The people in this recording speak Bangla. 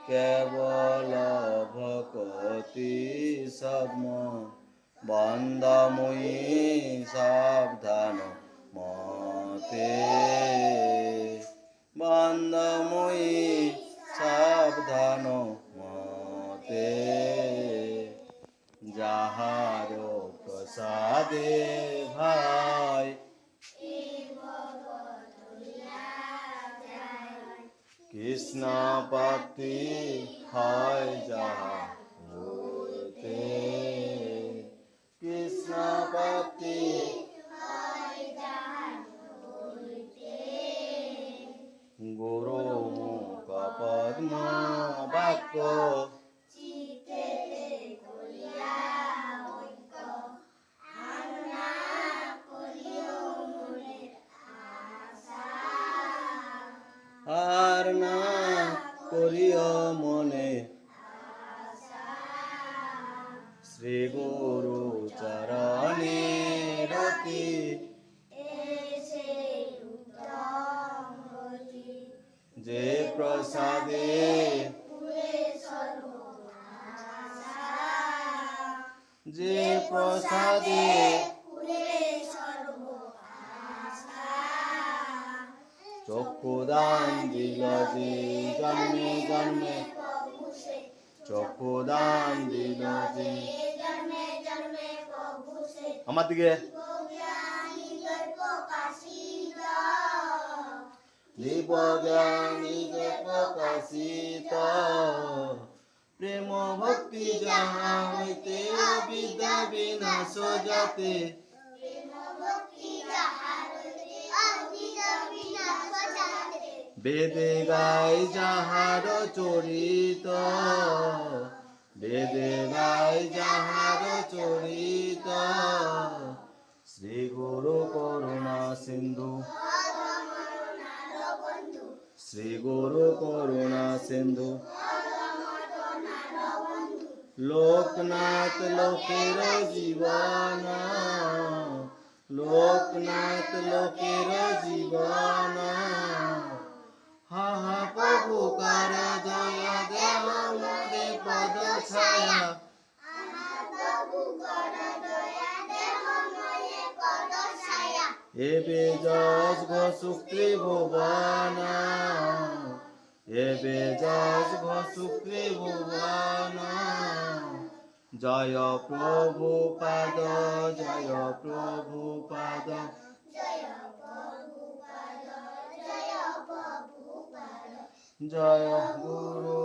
কেবল ভকতি সম বন্দময়ী সাবধান মতে বন্দময়ী সাবধান মতে যাহার প্রসাদে ভাই কৃষ্ণ প্রাপ্তি হয় যাহা হইতে কৃষ্ণ প্রাপ্তি গুরু মুখ পদ্ম বাক্য আর না করিও মনে শ্রী গুরু চরণে রতি যে প্রসাদে যে প্রসাদে চক্ষুদান দিল যে জন্মে জন্মে চক্ষুদান দিল যে আমার দিকে দিব্যজ্ঞানী প্রকাশিত প্রেম ভক্তি যাহা হইতে বিদ্যা বিনাশ যাতে বেদে গাই যাহার চরিত বেদে গাই যাহার চরিত শ্রী গুরু করুণা সিন্ধু শ্রী গুরু করুণা সিন্ধু লোকনাথ লোকের জীবন লোকনাথ লোকের জীবন হা হা প্রভু কার দয়া দেহ মোরে পদ ছায়া এবে যশ ঘোষুক্রি ভুবন এবে যশ ঘোষুক্রি ভুবন জয় প্রভু পাদ জয় প্রভু পাদ জয় গুরু